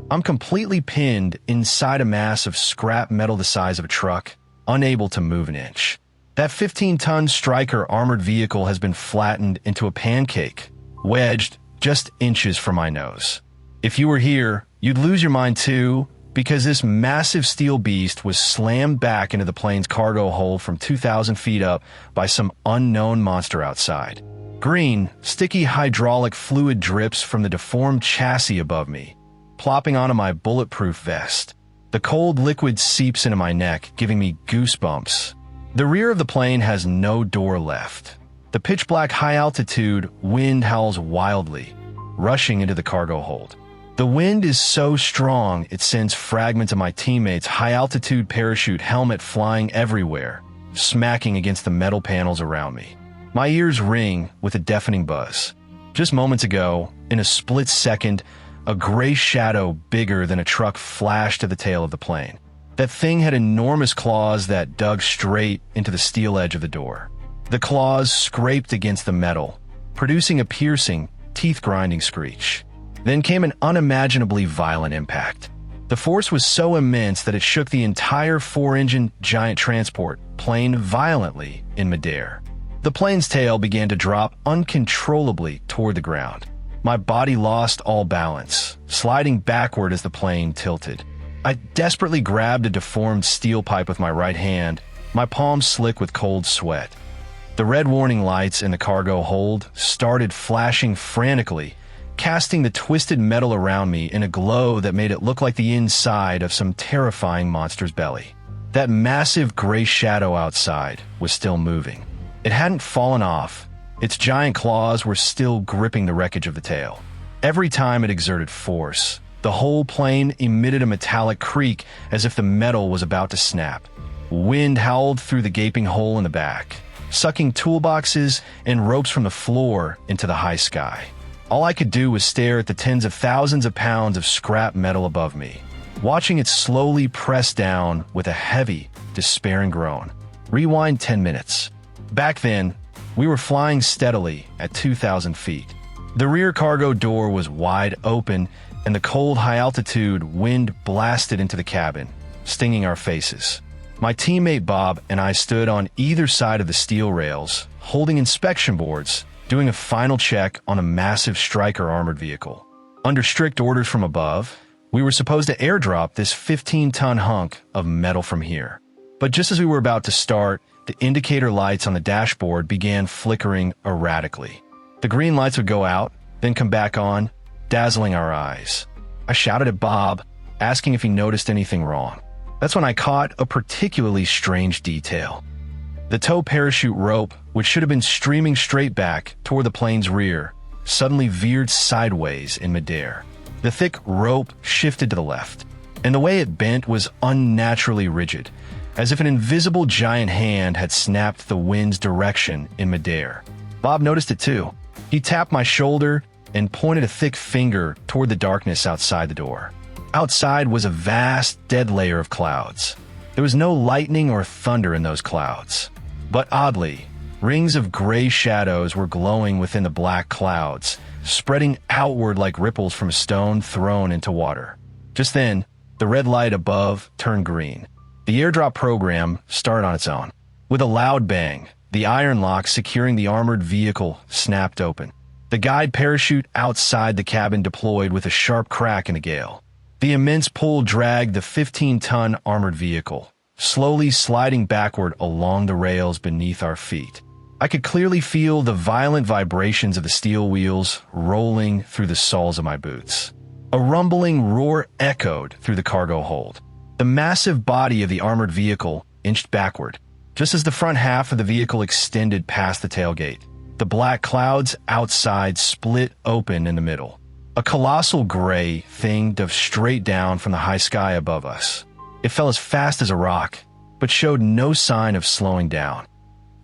I'm completely pinned inside a mass of scrap metal the size of a truck, unable to move an inch. That 15-ton Stryker armored vehicle has been flattened into a pancake, wedged just inches from my nose. If you were here, you'd lose your mind too, because this massive steel beast was slammed back into the plane's cargo hold from 2,000 feet up by some unknown monster outside. Green, sticky hydraulic fluid drips from the deformed chassis above me, plopping onto my bulletproof vest. The cold liquid seeps into my neck, giving me goosebumps. The rear of the plane has no door left. The pitch-black high-altitude wind howls wildly, rushing into the cargo hold. The wind is so strong it sends fragments of my teammates' high-altitude parachute helmet flying everywhere, smacking against the metal panels around me. My ears ring with a deafening buzz. Just moments ago, in a split second, a gray shadow bigger than a truck flashed to the tail of the plane. That thing had enormous claws that dug straight into the steel edge of the door. The claws scraped against the metal, producing a piercing, teeth-grinding screech. Then came an unimaginably violent impact. The force was so immense that it shook the entire 4-engine giant transport plane violently in midair. The plane's tail began to drop uncontrollably toward the ground. My body lost all balance, sliding backward as the plane tilted. I desperately grabbed a deformed steel pipe with my right hand, my palms slick with cold sweat. The red warning lights in the cargo hold started flashing frantically, casting the twisted metal around me in a glow that made it look like the inside of some terrifying monster's belly. That massive gray shadow outside was still moving. It hadn't fallen off. Its giant claws were still gripping the wreckage of the tail. Every time it exerted force, the whole plane emitted a metallic creak as if the metal was about to snap. Wind howled through the gaping hole in the back, sucking toolboxes and ropes from the floor into the high sky. All I could do was stare at the tens of thousands of pounds of scrap metal above me, watching it slowly press down with a heavy, despairing groan. Rewind 10 minutes. Back then, we were flying steadily at 2,000 feet. The rear cargo door was wide open, and the cold high-altitude wind blasted into the cabin, stinging our faces. My teammate Bob and I stood on either side of the steel rails, holding inspection boards, doing a final check on a massive Stryker armored vehicle. Under strict orders from above, we were supposed to airdrop this 15-ton hunk of metal from here. But just as we were about to start, the indicator lights on the dashboard began flickering erratically. The green lights would go out, then come back on, dazzling our eyes. I shouted at Bob, asking if he noticed anything wrong. That's when I caught a particularly strange detail. The tow parachute rope, which should have been streaming straight back toward the plane's rear, suddenly veered sideways in midair. The thick rope shifted to the left, and the way it bent was unnaturally rigid, as if an invisible giant hand had snapped the wind's direction in midair. Bob noticed it too. He tapped my shoulder and pointed a thick finger toward the darkness outside the door. Outside was a vast, dead layer of clouds. There was no lightning or thunder in those clouds. But oddly, rings of gray shadows were glowing within the black clouds, spreading outward like ripples from a stone thrown into water. Just then, the red light above turned green. The airdrop program started on its own. With a loud bang, the iron lock securing the armored vehicle snapped open. The guide parachute outside the cabin deployed with a sharp crack in the gale. The immense pull dragged the 15-ton armored vehicle, slowly sliding backward along the rails beneath our feet. I could clearly feel the violent vibrations of the steel wheels rolling through the soles of my boots. A rumbling roar echoed through the cargo hold. The massive body of the armored vehicle inched backward, just as the front half of the vehicle extended past the tailgate. The black clouds outside split open in the middle. A colossal gray thing dove straight down from the high sky above us. It fell as fast as a rock, but showed no sign of slowing down.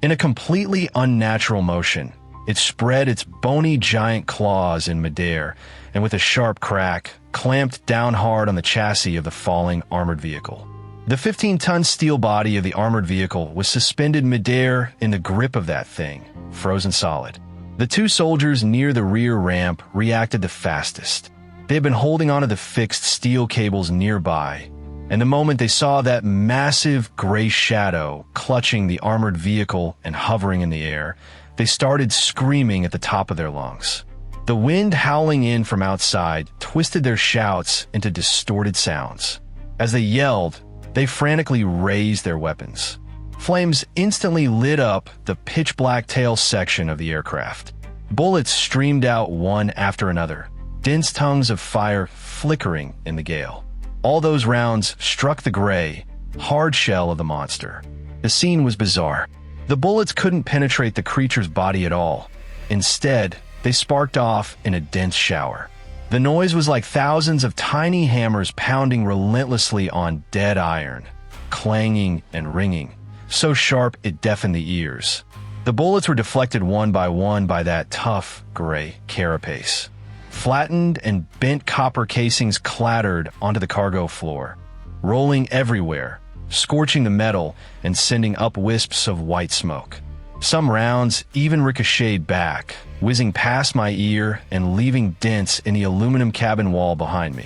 In a completely unnatural motion, it spread its bony giant claws in midair, and with a sharp crack, clamped down hard on the chassis of the falling armored vehicle. The 15-ton steel body of the armored vehicle was suspended midair in the grip of that thing, frozen solid. The two soldiers near the rear ramp reacted the fastest. They had been holding onto the fixed steel cables nearby, and the moment they saw that massive gray shadow clutching the armored vehicle and hovering in the air, they started screaming at the top of their lungs. The wind howling in from outside twisted their shouts into distorted sounds. As they yelled, they frantically raised their weapons. Flames instantly lit up the pitch-black tail section of the aircraft. Bullets streamed out one after another, dense tongues of fire flickering in the gale. All those rounds struck the gray, hard shell of the monster. The scene was bizarre. The bullets couldn't penetrate the creature's body at all. Instead, they sparked off in a dense shower. The noise was like thousands of tiny hammers pounding relentlessly on dead iron, clanging and ringing, so sharp it deafened the ears. The bullets were deflected one by that tough, gray carapace. Flattened and bent copper casings clattered onto the cargo floor, rolling everywhere, scorching the metal and sending up wisps of white smoke. Some rounds even ricocheted back, whizzing past my ear and leaving dents in the aluminum cabin wall behind me.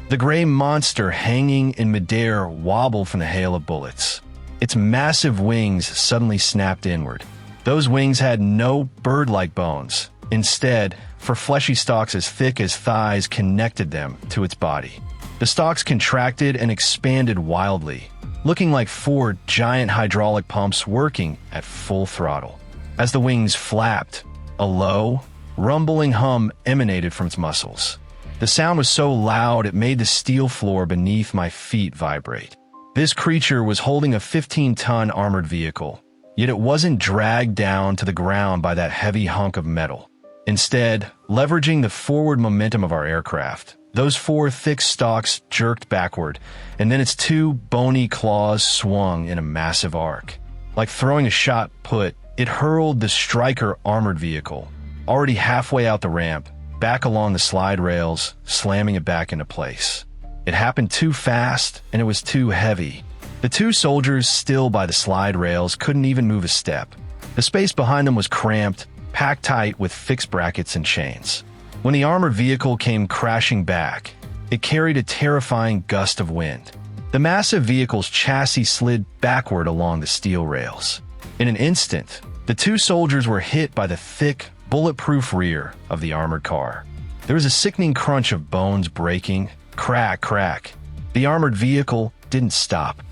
The gray monster hanging in midair wobbled from the hail of bullets. Its massive wings suddenly snapped inward. Those wings had no bird-like bones. Instead, for fleshy stalks as thick as thighs connected them to its body. The stalks contracted and expanded wildly, looking like 4 giant hydraulic pumps working at full throttle. As the wings flapped, a low, rumbling hum emanated from its muscles. The sound was so loud it made the steel floor beneath my feet vibrate. This creature was holding a 15-ton armored vehicle, yet it wasn't dragged down to the ground by that heavy hunk of metal. Instead, leveraging the forward momentum of our aircraft, those 4 thick stalks jerked backward, and then its 2 bony claws swung in a massive arc. Like throwing a shot put, it hurled the Striker armored vehicle, already halfway out the ramp, back along the slide rails, slamming it back into place. It happened too fast, and it was too heavy. The 2 soldiers still by the slide rails couldn't even move a step. The space behind them was cramped, packed tight with fixed brackets and chains. When the armored vehicle came crashing back, it carried a terrifying gust of wind. The massive vehicle's chassis slid backward along the steel rails. In an instant, the 2 soldiers were hit by the thick, bulletproof rear of the armored car. There was a sickening crunch of bones breaking, crack, crack. The armored vehicle didn't stop.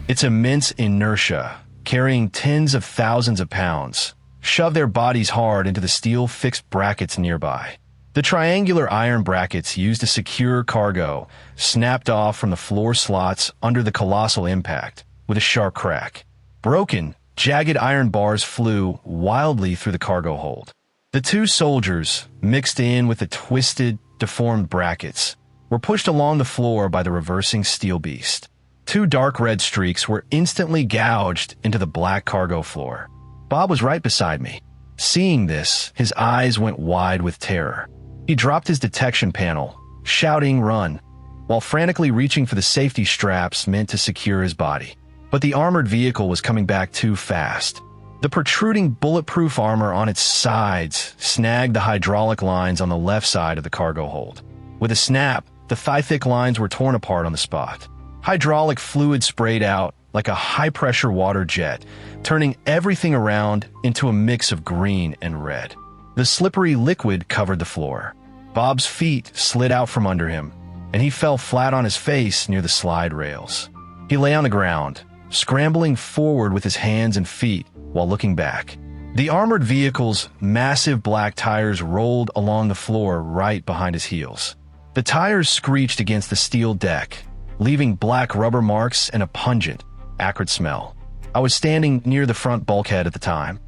Its immense inertia, carrying tens of thousands of pounds, shoved their bodies hard into the steel fixed brackets nearby. The triangular iron brackets used to secure cargo snapped off from the floor slots under the colossal impact with a sharp crack. Broken, jagged iron bars flew wildly through the cargo hold. The 2 soldiers, mixed in with the twisted, deformed brackets, were pushed along the floor by the reversing steel beast. 2 dark red streaks were instantly gouged into the black cargo floor. Bob was right beside me. Seeing this, his eyes went wide with terror. He dropped his detection panel, shouting "run," while frantically reaching for the safety straps meant to secure his body. But the armored vehicle was coming back too fast. The protruding bulletproof armor on its sides snagged the hydraulic lines on the left side of the cargo hold. With a snap, the thigh-thick lines were torn apart on the spot. Hydraulic fluid sprayed out like a high-pressure water jet, turning everything around into a mix of green and red. The slippery liquid covered the floor. Bob's feet slid out from under him, and he fell flat on his face near the slide rails. He lay on the ground, scrambling forward with his hands and feet while looking back. The armored vehicle's massive black tires rolled along the floor right behind his heels. The tires screeched against the steel deck, leaving black rubber marks and a pungent, acrid smell. I was standing near the front bulkhead at the time.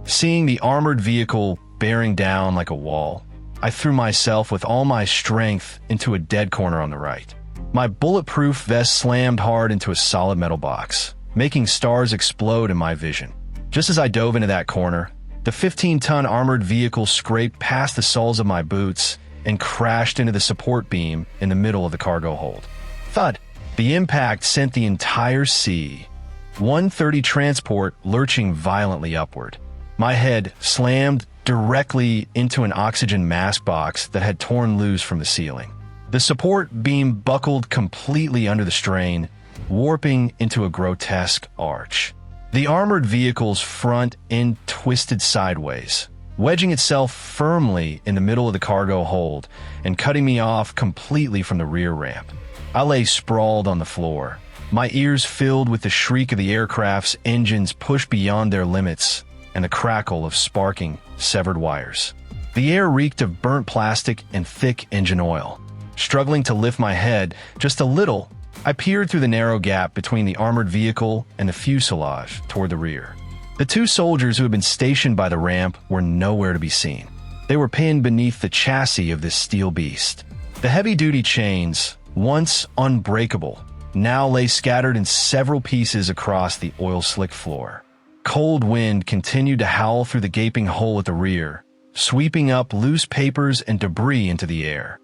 Seeing the armored vehicle bearing down like a wall, I threw myself with all my strength into a dead corner on the right. My bulletproof vest slammed hard into a solid metal box, making stars explode in my vision. Just as I dove into that corner, the 15-ton armored vehicle scraped past the soles of my boots and crashed into the support beam in the middle of the cargo hold. Thud! The impact sent the entire C-130 transport lurching violently upward. My head slammed directly into an oxygen mask box that had torn loose from the ceiling. The support beam buckled completely under the strain, warping into a grotesque arch. The armored vehicle's front end twisted sideways, wedging itself firmly in the middle of the cargo hold and cutting me off completely from the rear ramp. I lay sprawled on the floor, my ears filled with the shriek of the aircraft's engines pushed beyond their limits and the crackle of sparking, severed wires. The air reeked of burnt plastic and thick engine oil. Struggling to lift my head just a little, I peered through the narrow gap between the armored vehicle and the fuselage toward the rear. The two soldiers who had been stationed by the ramp were nowhere to be seen. They were pinned beneath the chassis of this steel beast. The heavy-duty chains, once unbreakable, now lay scattered in several pieces across the oil-slick floor. Cold wind continued to howl through the gaping hole at the rear, sweeping up loose papers and debris into the air.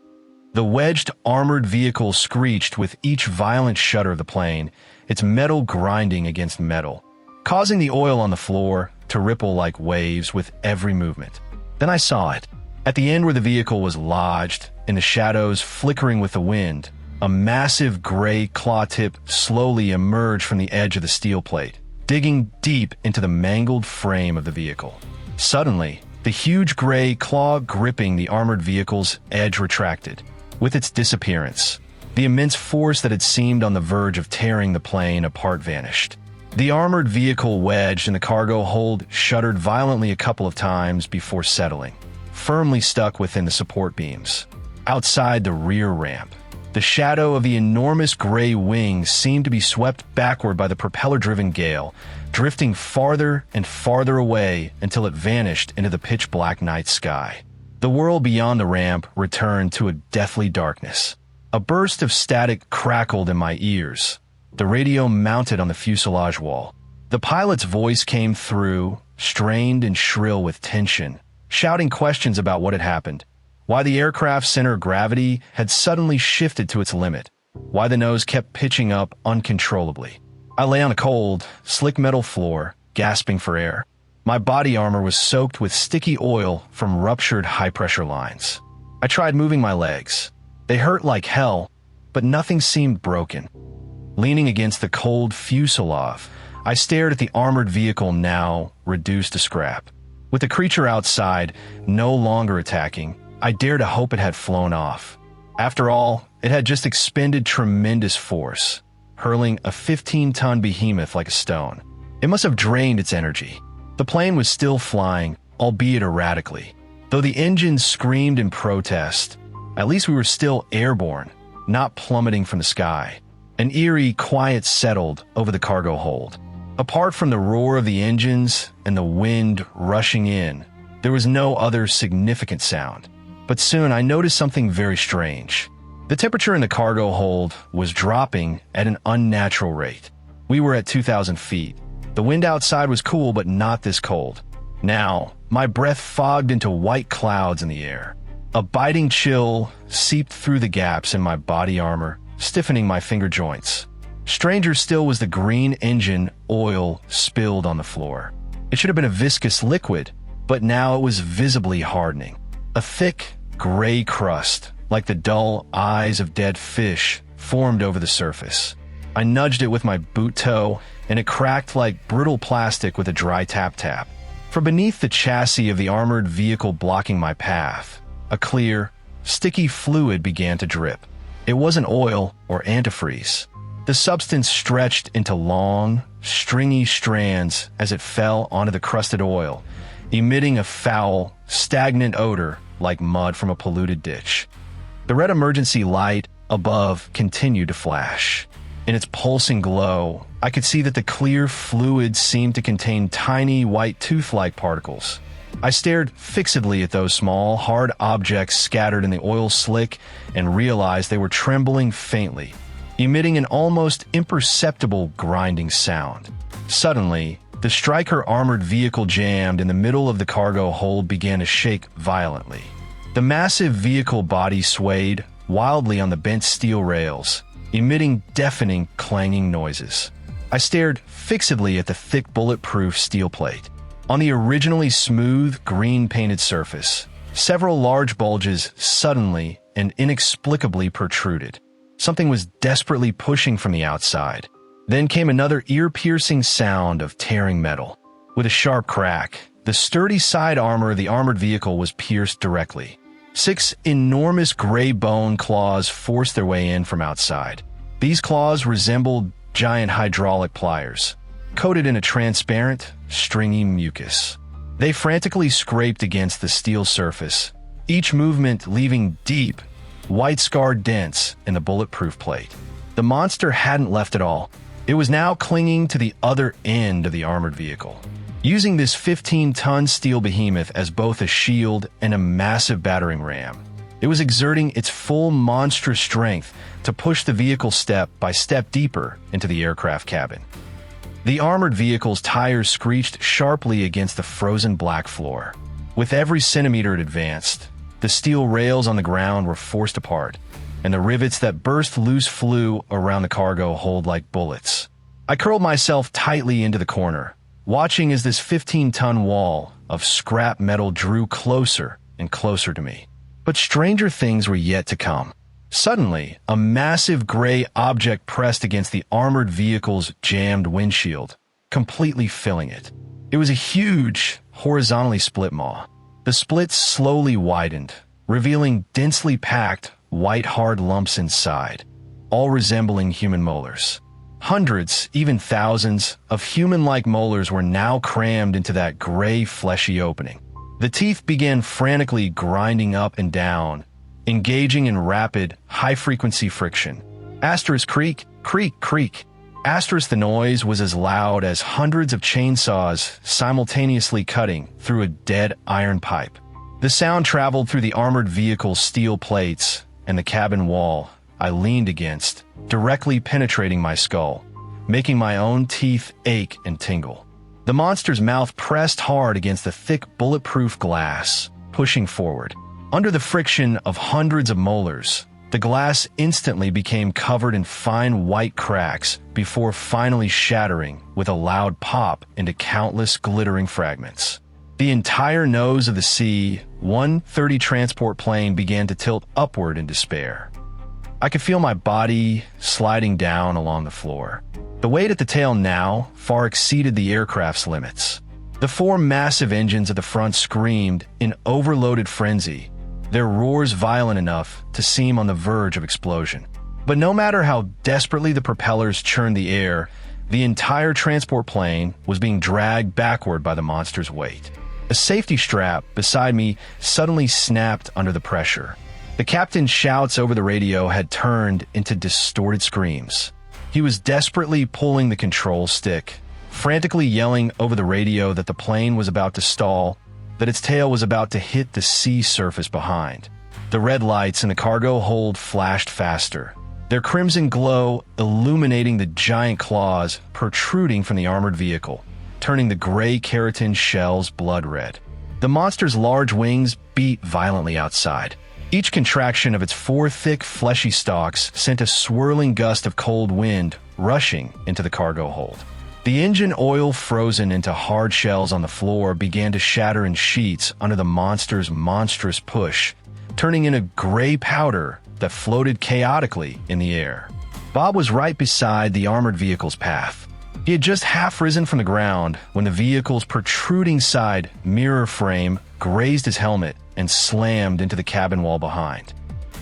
The wedged armored vehicle screeched with each violent shudder of the plane, its metal grinding against metal, causing the oil on the floor to ripple like waves with every movement. Then I saw it. At the end where the vehicle was lodged, in the shadows flickering with the wind, a massive gray claw tip slowly emerged from the edge of the steel plate, digging deep into the mangled frame of the vehicle. Suddenly, the huge gray claw gripping the armored vehicle's edge retracted. With its disappearance, the immense force that had seemed on the verge of tearing the plane apart vanished. The armored vehicle wedged in the cargo hold shuddered violently a couple of times before settling, firmly stuck within the support beams. Outside the rear ramp, the shadow of the enormous gray wings seemed to be swept backward by the propeller-driven gale, drifting farther and farther away until it vanished into the pitch-black night sky. The world beyond the ramp returned to a deathly darkness. A burst of static crackled in my ears. The radio mounted on the fuselage wall. The pilot's voice came through, strained and shrill with tension, shouting questions about what had happened, why the aircraft's center of gravity had suddenly shifted to its limit, why the nose kept pitching up uncontrollably. I lay on a cold, slick metal floor, gasping for air. My body armor was soaked with sticky oil from ruptured high-pressure lines. I tried moving my legs. They hurt like hell, but nothing seemed broken. Leaning against the cold fuselage, I stared at the armored vehicle now reduced to scrap. With the creature outside, no longer attacking, I dared to hope it had flown off. After all, it had just expended tremendous force, hurling a 15-ton behemoth like a stone. It must have drained its energy. The plane was still flying, albeit erratically. Though the engines screamed in protest, at least we were still airborne, not plummeting from the sky. An eerie quiet settled over the cargo hold. Apart from the roar of the engines and the wind rushing in, there was no other significant sound. But soon I noticed something very strange. The temperature in the cargo hold was dropping at an unnatural rate. We were at 2,000 feet. The wind outside was cool, but not this cold. Now, my breath fogged into white clouds in the air. A biting chill seeped through the gaps in my body armor, stiffening my finger joints. Stranger still was the green engine oil spilled on the floor. It should have been a viscous liquid, but now it was visibly hardening. A thick, gray crust, like the dull eyes of dead fish, formed over the surface. I nudged it with my boot toe, and it cracked like brittle plastic with a dry tap-tap. From beneath the chassis of the armored vehicle blocking my path, a clear, sticky fluid began to drip. It wasn't oil or antifreeze. The substance stretched into long, stringy strands as it fell onto the crusted oil, emitting a foul, stagnant odor like mud from a polluted ditch. The red emergency light above continued to flash. In its pulsing glow, I could see that the clear fluid seemed to contain tiny white tooth-like particles. I stared fixedly at those small, hard objects scattered in the oil slick and realized they were trembling faintly, emitting an almost imperceptible grinding sound. Suddenly, the Stryker armored vehicle jammed in the middle of the cargo hold began to shake violently. The massive vehicle body swayed wildly on the bent steel rails, emitting deafening, clanging noises. I stared fixedly at the thick, bulletproof steel plate. On the originally smooth, green-painted surface, several large bulges suddenly and inexplicably protruded. Something was desperately pushing from the outside. Then came another ear-piercing sound of tearing metal. With a sharp crack, the sturdy side armor of the armored vehicle was pierced directly. 6 enormous gray bone claws forced their way in from outside. These claws resembled giant hydraulic pliers, coated in a transparent, stringy mucus. They frantically scraped against the steel surface, each movement leaving deep, white-scarred dents in the bulletproof plate. The monster hadn't left at all. It was now clinging to the other end of the armored vehicle, using this 15-ton steel behemoth as both a shield and a massive battering ram. It was exerting its full monstrous strength to push the vehicle step by step deeper into the aircraft cabin. The armored vehicle's tires screeched sharply against the frozen black floor. With every centimeter it advanced, the steel rails on the ground were forced apart, and the rivets that burst loose flew around the cargo hold like bullets. I curled myself tightly into the corner, watching as this 15-ton wall of scrap metal drew closer and closer to me. But stranger things were yet to come. Suddenly, a massive gray object pressed against the armored vehicle's jammed windshield, completely filling it. It was a huge, horizontally split maw. The splits slowly widened, revealing densely packed, white hard lumps inside, all resembling human molars. Hundreds, even thousands, of human-like molars were now crammed into that gray, fleshy opening. The teeth began frantically grinding up and down, engaging in rapid, high-frequency friction. Asterisk creak, creak, creak. Asterisk the noise was as loud as hundreds of chainsaws simultaneously cutting through a dead iron pipe. The sound traveled through the armored vehicle's steel plates and the cabin wall I leaned against, directly penetrating my skull, making my own teeth ache and tingle. The monster's mouth pressed hard against the thick bulletproof glass, pushing forward. Under the friction of hundreds of molars, the glass instantly became covered in fine white cracks before finally shattering with a loud pop into countless glittering fragments. The entire nose of the C-130 transport plane began to tilt upward in despair. I could feel my body sliding down along the floor. The weight at the tail now far exceeded the aircraft's limits. The 4 massive engines at the front screamed in overloaded frenzy, their roars violent enough to seem on the verge of explosion. But no matter how desperately the propellers churned the air, the entire transport plane was being dragged backward by the monster's weight. A safety strap beside me suddenly snapped under the pressure. The captain's shouts over the radio had turned into distorted screams. He was desperately pulling the control stick, frantically yelling over the radio that the plane was about to stall, that its tail was about to hit the sea surface behind. The red lights in the cargo hold flashed faster, their crimson glow illuminating the giant claws protruding from the armored vehicle, turning the gray keratin shells blood red. The monster's large wings beat violently outside. Each contraction of its 4 thick, fleshy stalks sent a swirling gust of cold wind rushing into the cargo hold. The engine oil frozen into hard shells on the floor began to shatter in sheets under the monster's monstrous push, turning into gray powder that floated chaotically in the air. Bob was right beside the armored vehicle's path. He had just half risen from the ground when the vehicle's protruding side mirror frame grazed his helmet and slammed into the cabin wall behind.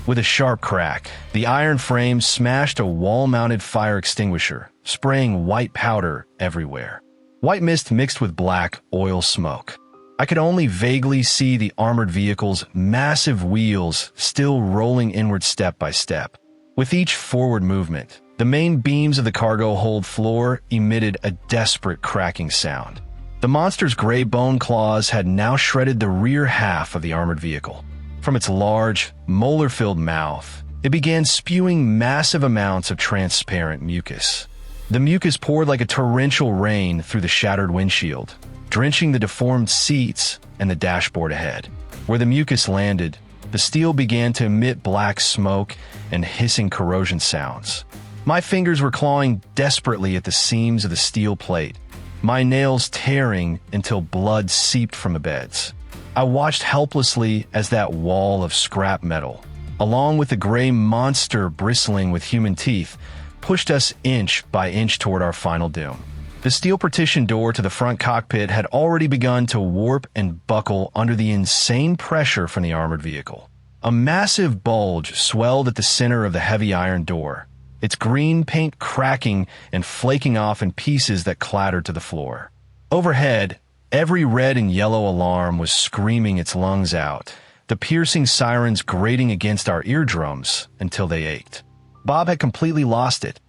With a sharp crack, the iron frame smashed a wall-mounted fire extinguisher, spraying white powder everywhere. White mist mixed with black oil smoke. I could only vaguely see the armored vehicle's massive wheels still rolling inward step by step. With each forward movement, the main beams of the cargo hold floor emitted a desperate cracking sound. The monster's gray bone claws had now shredded the rear half of the armored vehicle. From its large, molar-filled mouth, it began spewing massive amounts of transparent mucus. The mucus poured like a torrential rain through the shattered windshield, drenching the deformed seats and the dashboard ahead. Where the mucus landed, the steel began to emit black smoke and hissing corrosion sounds. My fingers were clawing desperately at the seams of the steel plate, my nails tearing until blood seeped from the beds. I watched helplessly as that wall of scrap metal, along with the gray monster bristling with human teeth, pushed us inch by inch toward our final doom. The steel partition door to the front cockpit had already begun to warp and buckle under the insane pressure from the armored vehicle. A massive bulge swelled at the center of the heavy iron door, its green paint cracking and flaking off in pieces that clattered to the floor. Overhead, every red and yellow alarm was screaming its lungs out, the piercing sirens grating against our eardrums until they ached. Bob had completely lost it.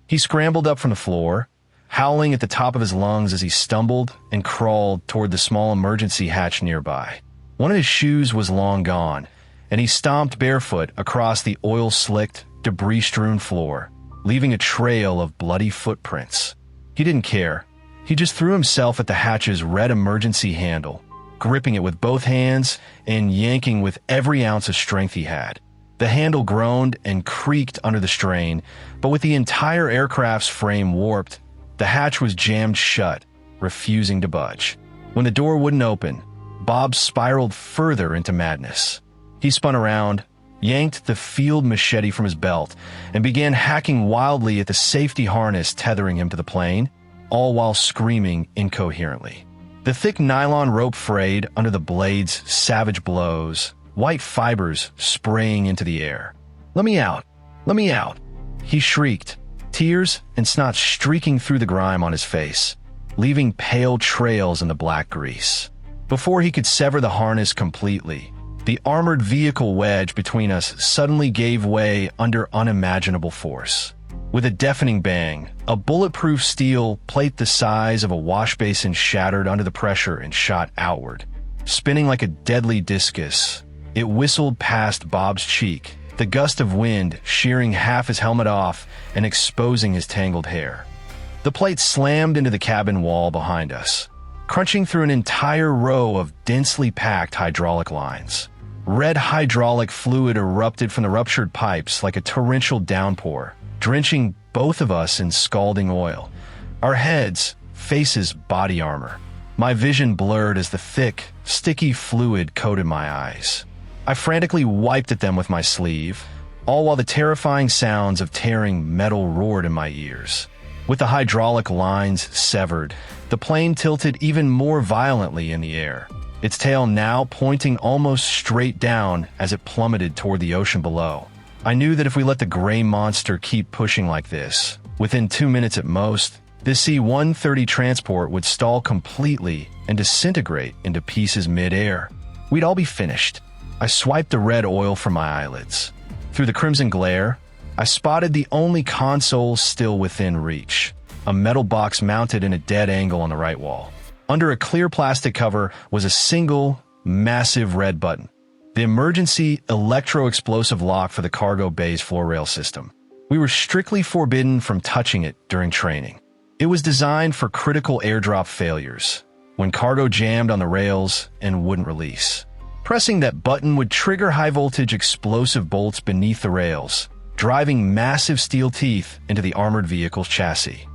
He scrambled up from the floor, howling at the top of his lungs as he stumbled and crawled toward the small emergency hatch nearby. One of his shoes was long gone, and he stomped barefoot across the oil-slicked, debris-strewn floor, leaving a trail of bloody footprints. He didn't care. He just threw himself at the hatch's red emergency handle, gripping it with both hands and yanking with every ounce of strength he had. The handle groaned and creaked under the strain, but with the entire aircraft's frame warped, the hatch was jammed shut, refusing to budge. When the door wouldn't open, Bob spiraled further into madness. He spun around, yanked the field machete from his belt, and began hacking wildly at the safety harness tethering him to the plane, all while screaming incoherently. The thick nylon rope frayed under the blade's savage blows, white fibers spraying into the air. "Let me out! Let me out!" he shrieked, tears and snot streaking through the grime on his face, leaving pale trails in the black grease. Before he could sever the harness completely, the armored vehicle wedge between us suddenly gave way under unimaginable force. With a deafening bang, a bulletproof steel plate the size of a wash basin shattered under the pressure and shot outward. Spinning like a deadly discus, it whistled past Bob's cheek, the gust of wind shearing half his helmet off and exposing his tangled hair. The plate slammed into the cabin wall behind us, crunching through an entire row of densely packed hydraulic lines. Red hydraulic fluid erupted from the ruptured pipes like a torrential downpour, drenching both of us in scalding oil. Our heads, faces, body armor. My vision blurred as the thick, sticky fluid coated my eyes. I frantically wiped at them with my sleeve, all while the terrifying sounds of tearing metal roared in my ears. With the hydraulic lines severed, the plane tilted even more violently in the air, its tail now pointing almost straight down as it plummeted toward the ocean below. I knew that if we let the gray monster keep pushing like this, within 2 minutes at most, this C-130 transport would stall completely and disintegrate into pieces mid-air. We'd all be finished. I swiped the red oil from my eyelids. Through the crimson glare, I spotted the only console still within reach, a metal box mounted in a dead angle on the right wall. Under a clear plastic cover was a single, massive red button, the emergency electro-explosive lock for the cargo bay's floor rail system. We were strictly forbidden from touching it during training. It was designed for critical airdrop failures, when cargo jammed on the rails and wouldn't release. Pressing that button would trigger high-voltage explosive bolts beneath the rails, driving massive steel teeth into the armored vehicle's chassis.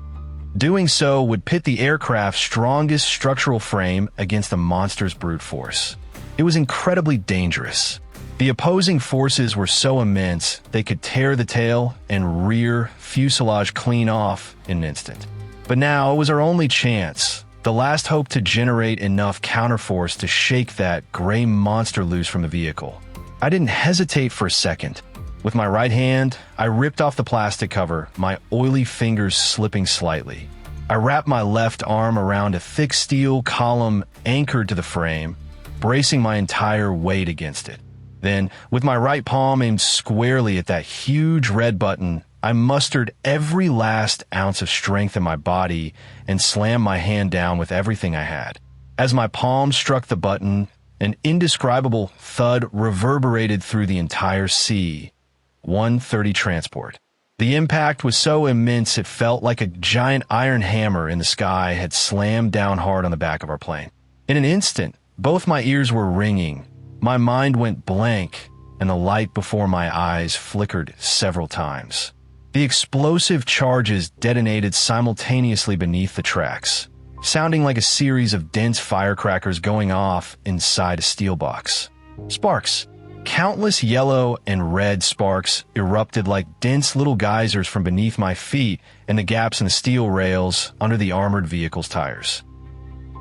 Doing so would pit the aircraft's strongest structural frame against the monster's brute force. It was incredibly dangerous. The opposing forces were so immense they could tear the tail and rear fuselage clean off in an instant. But now it was our only chance, the last hope to generate enough counterforce to shake that gray monster loose from the vehicle. I didn't hesitate for a second. With my right hand, I ripped off the plastic cover, my oily fingers slipping slightly. I wrapped my left arm around a thick steel column anchored to the frame, bracing my entire weight against it. Then, with my right palm aimed squarely at that huge red button, I mustered every last ounce of strength in my body and slammed my hand down with everything I had. As my palm struck the button, an indescribable thud reverberated through the entire C-130 transport. The impact was so immense it felt like a giant iron hammer in the sky had slammed down hard on the back of our plane. In an instant, both my ears were ringing, my mind went blank, and the light before my eyes flickered several times. The explosive charges detonated simultaneously beneath the tracks, sounding like a series of dense firecrackers going off inside a steel box. Sparks, Countless yellow and red sparks erupted like dense little geysers from beneath my feet and the gaps in the steel rails under the armored vehicle's tires.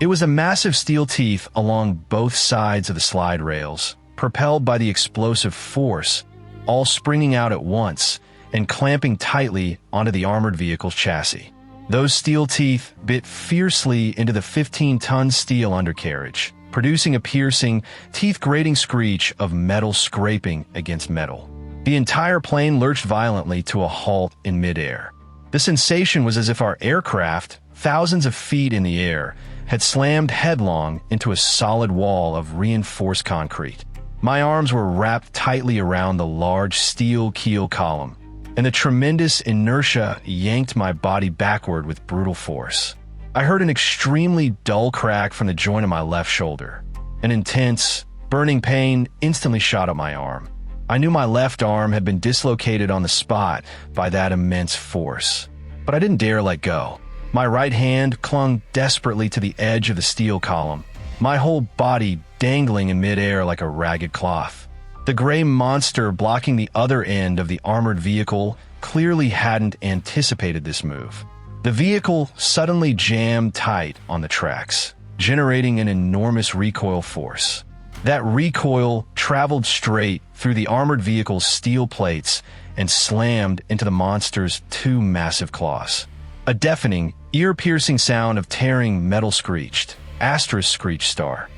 It was a massive steel teeth along both sides of the slide rails, propelled by the explosive force, all springing out at once and clamping tightly onto the armored vehicle's chassis. Those steel teeth bit fiercely into the 15-ton steel undercarriage, producing a piercing, teeth-grating screech of metal scraping against metal. The entire plane lurched violently to a halt in midair. The sensation was as if our aircraft, thousands of feet in the air, had slammed headlong into a solid wall of reinforced concrete. My arms were wrapped tightly around the large steel keel column, and the tremendous inertia yanked my body backward with brutal force. I heard an extremely dull crack from the joint of my left shoulder. An intense, burning pain instantly shot up my arm. I knew my left arm had been dislocated on the spot by that immense force, but I didn't dare let go. My right hand clung desperately to the edge of the steel column, my whole body dangling in midair like a ragged cloth. The gray monster blocking the other end of the armored vehicle clearly hadn't anticipated this move. The vehicle suddenly jammed tight on the tracks, generating an enormous recoil force. That recoil traveled straight through the armored vehicle's steel plates and slammed into the monster's two massive claws. A deafening, ear-piercing sound of tearing metal screeched, *screech star.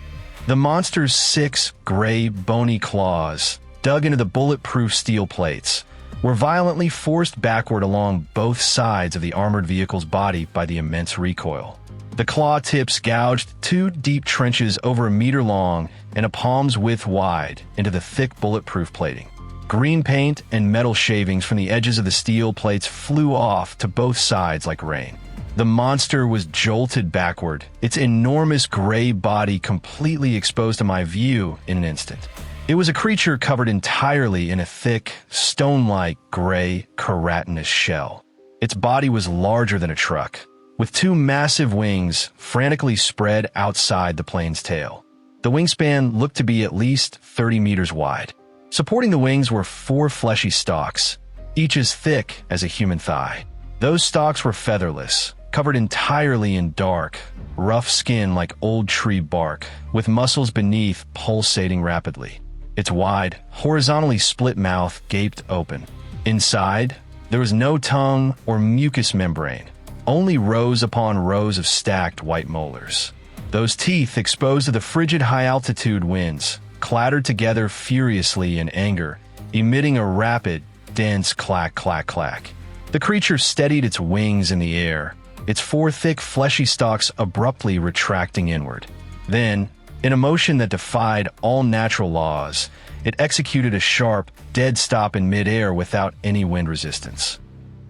The monster's 6 gray, bony claws, dug into the bulletproof steel plates, were violently forced backward along both sides of the armored vehicle's body by the immense recoil. The claw tips gouged 2 deep trenches over a meter long and a palm's width wide into the thick bulletproof plating. Green paint and metal shavings from the edges of the steel plates flew off to both sides like rain. The monster was jolted backward, its enormous gray body completely exposed to my view in an instant. It was a creature covered entirely in a thick, stone-like, gray, keratinous shell. Its body was larger than a truck, with 2 massive wings frantically spread outside the plane's tail. The wingspan looked to be at least 30 meters wide. Supporting the wings were 4 fleshy stalks, each as thick as a human thigh. Those stalks were featherless, covered entirely in dark, rough skin like old tree bark, with muscles beneath pulsating rapidly. Its wide, horizontally split mouth gaped open. Inside, there was no tongue or mucous membrane, only rows upon rows of stacked white molars. Those teeth, exposed to the frigid high-altitude winds, clattered together furiously in anger, emitting a rapid, dense clack, clack, clack. The creature steadied its wings in the air, its 4 thick, fleshy stalks abruptly retracting inward. Then, in a motion that defied all natural laws, it executed a sharp, dead stop in midair without any wind resistance.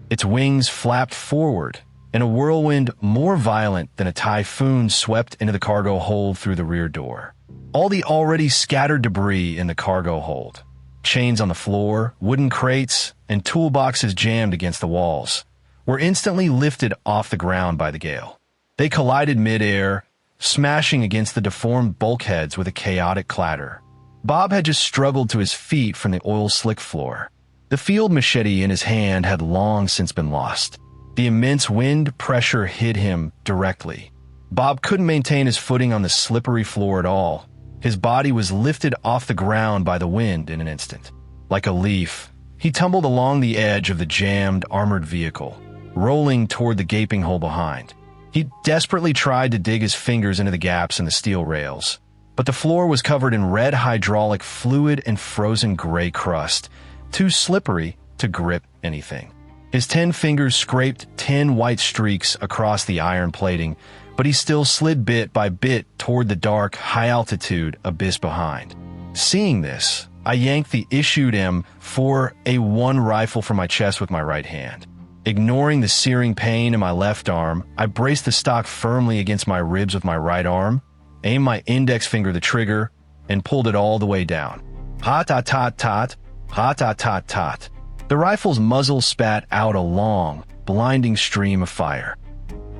Its wings flapped forward, and a whirlwind more violent than a typhoon swept into the cargo hold through the rear door. All the already scattered debris in the cargo hold, chains on the floor, wooden crates, and toolboxes jammed against the walls, were instantly lifted off the ground by the gale. They collided midair, smashing against the deformed bulkheads with a chaotic clatter. Bob had just struggled to his feet from the oil-slick floor. The field machete in his hand had long since been lost. The immense wind pressure hit him directly. Bob couldn't maintain his footing on the slippery floor at all. His body was lifted off the ground by the wind in an instant. Like a leaf, he tumbled along the edge of the jammed, armored vehicle, rolling toward the gaping hole behind. He desperately tried to dig his fingers into the gaps in the steel rails, but the floor was covered in red hydraulic fluid and frozen gray crust, too slippery to grip anything. His 10 fingers scraped 10 white streaks across the iron plating, but he still slid bit by bit toward the dark, high-altitude abyss behind. Seeing this, I yanked the issued M4A1 rifle from my chest with my right hand. Ignoring the searing pain in my left arm, I braced the stock firmly against my ribs with my right arm, aimed my index finger the trigger, and pulled it all the way down. Ha-ta-ta-tat, ha-ta-ta-tat. The rifle's muzzle spat out a long, blinding stream of fire.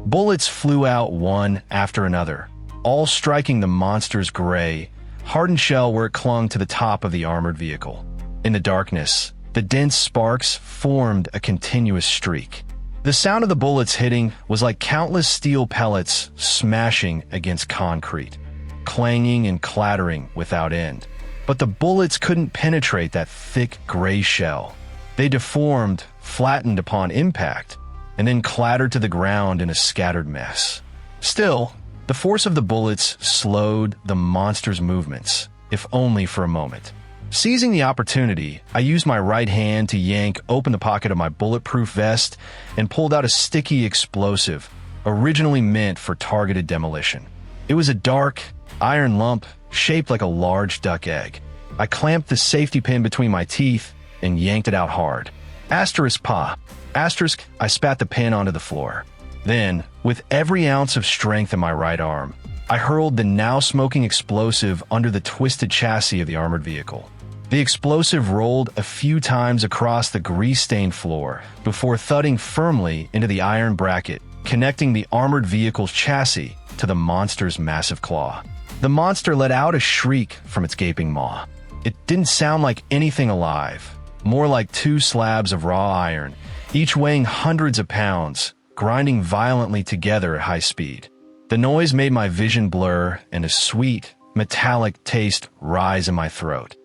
Bullets flew out one after another, all striking the monster's gray, hardened shell where it clung to the top of the armored vehicle. In the darkness, the dense sparks formed a continuous streak. The sound of the bullets hitting was like countless steel pellets smashing against concrete, clanging and clattering without end. But the bullets couldn't penetrate that thick gray shell. They deformed, flattened upon impact, and then clattered to the ground in a scattered mess. Still, the force of the bullets slowed the monster's movements, if only for a moment. Seizing the opportunity, I used my right hand to yank open the pocket of my bulletproof vest and pulled out a sticky explosive, originally meant for targeted demolition. It was a dark, iron lump shaped like a large duck egg. I clamped the safety pin between my teeth and yanked it out hard. Asterisk pa. Asterisk, I spat the pin onto the floor. Then, with every ounce of strength in my right arm, I hurled the now smoking explosive under the twisted chassis of the armored vehicle. The explosive rolled a few times across the grease-stained floor before thudding firmly into the iron bracket, connecting the armored vehicle's chassis to the monster's massive claw. The monster let out a shriek from its gaping maw. It didn't sound like anything alive, more like two slabs of raw iron, each weighing hundreds of pounds, grinding violently together at high speed. The noise made my vision blur and a sweet, metallic taste rise in my throat.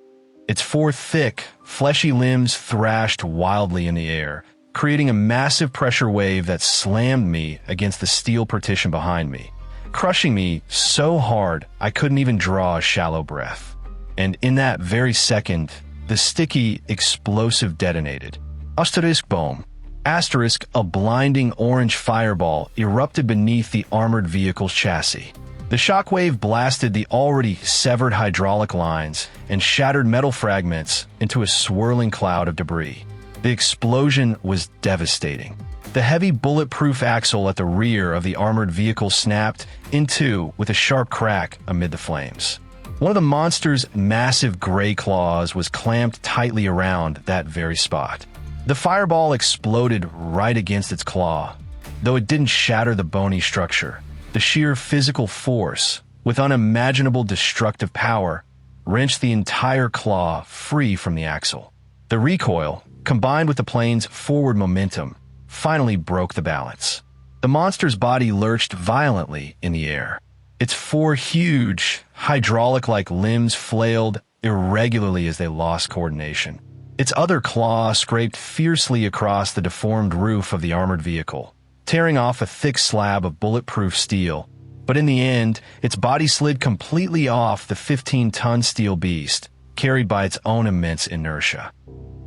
Its four thick, fleshy limbs thrashed wildly in the air, creating a massive pressure wave that slammed me against the steel partition behind me, crushing me so hard I couldn't even draw a shallow breath. And in that very second, the sticky explosive detonated. Asterisk boom. Asterisk, a blinding orange fireball erupted beneath the armored vehicle's chassis. The shockwave blasted the already severed hydraulic lines and shattered metal fragments into a swirling cloud of debris. The explosion was devastating. The heavy bulletproof axle at the rear of the armored vehicle snapped in two with a sharp crack amid the flames. One of the monster's massive gray claws was clamped tightly around that very spot. The fireball exploded right against its claw, though it didn't shatter the bony structure. The sheer physical force, with unimaginable destructive power, wrenched the entire claw free from the axle. The recoil, combined with the plane's forward momentum, finally broke the balance. The monster's body lurched violently in the air. Its four huge, hydraulic-like limbs flailed irregularly as they lost coordination. Its other claw scraped fiercely across the deformed roof of the armored vehicle, tearing off a thick slab of bulletproof steel. But in the end, its body slid completely off the 15-ton steel beast, carried by its own immense inertia.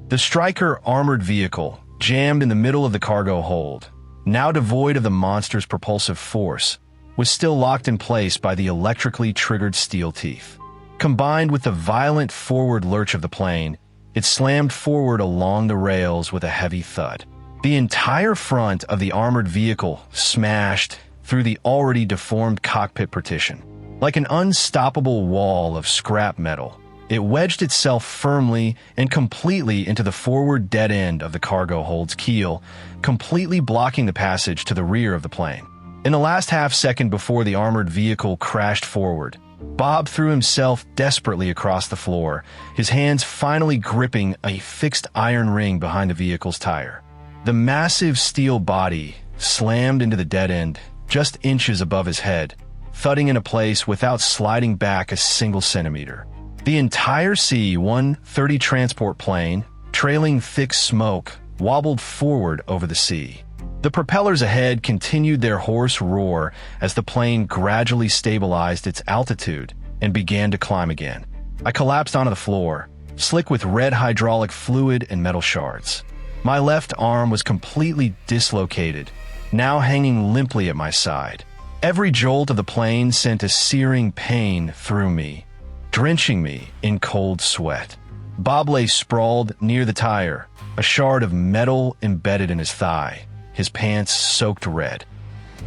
The Stryker armored vehicle, jammed in the middle of the cargo hold, now devoid of the monster's propulsive force, was still locked in place by the electrically triggered steel teeth. Combined with the violent forward lurch of the plane, it slammed forward along the rails with a heavy thud. The entire front of the armored vehicle smashed through the already deformed cockpit partition. Like an unstoppable wall of scrap metal, it wedged itself firmly and completely into the forward dead end of the cargo hold's keel, completely blocking the passage to the rear of the plane. In the last half second before the armored vehicle crashed forward, Bob threw himself desperately across the floor, his hands finally gripping a fixed iron ring behind the vehicle's tire. The massive steel body slammed into the dead end, just inches above his head, thudding into place without sliding back a single centimeter. The entire C-130 transport plane, trailing thick smoke, wobbled forward over the sea. The propellers ahead continued their hoarse roar as the plane gradually stabilized its altitude and began to climb again. I collapsed onto the floor, slick with red hydraulic fluid and metal shards. My left arm was completely dislocated, now hanging limply at my side. Every jolt of the plane sent a searing pain through me, drenching me in cold sweat. Bob lay sprawled near the tire, a shard of metal embedded in his thigh, his pants soaked red.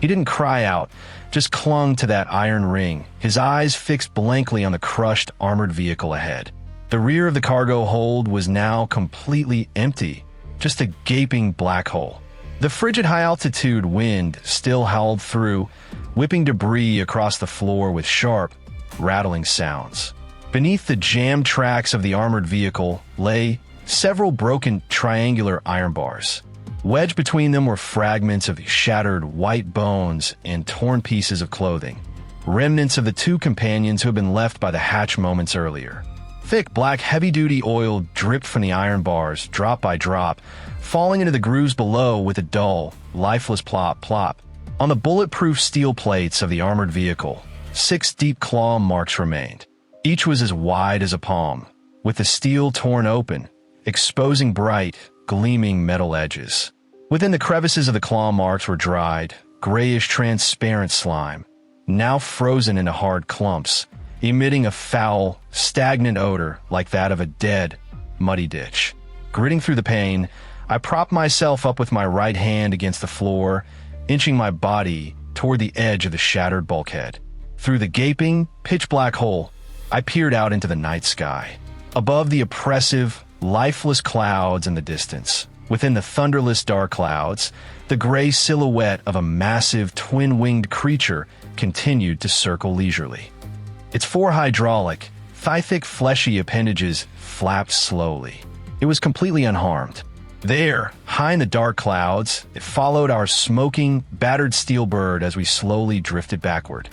He didn't cry out, just clung to that iron ring, his eyes fixed blankly on the crushed armored vehicle ahead. The rear of the cargo hold was now completely empty, just a gaping black hole. The frigid high-altitude wind still howled through, whipping debris across the floor with sharp, rattling sounds. Beneath the jammed tracks of the armored vehicle lay several broken triangular iron bars. Wedged between them were fragments of shattered white bones and torn pieces of clothing, remnants of the two companions who had been left by the hatch moments earlier. Thick black heavy-duty oil dripped from the iron bars, drop by drop, falling into the grooves below with a dull, lifeless plop plop. On the bulletproof steel plates of the armored vehicle, 6 deep claw marks remained. Each was as wide as a palm, with the steel torn open, exposing bright, gleaming metal edges. Within the crevices of the claw marks were dried, grayish transparent slime, now frozen into hard clumps, emitting a foul, stagnant odor like that of a dead, muddy ditch. Gritting through the pain, I propped myself up with my right hand against the floor, inching my body toward the edge of the shattered bulkhead. Through the gaping, pitch-black hole, I peered out into the night sky. Above the oppressive, lifeless clouds in the distance, within the thunderless dark clouds, the gray silhouette of a massive twin-winged creature continued to circle leisurely. Its 4 hydraulic, thigh-thick fleshy appendages flapped slowly. It was completely unharmed. There, high in the dark clouds, it followed our smoking, battered steel bird as we slowly drifted backward.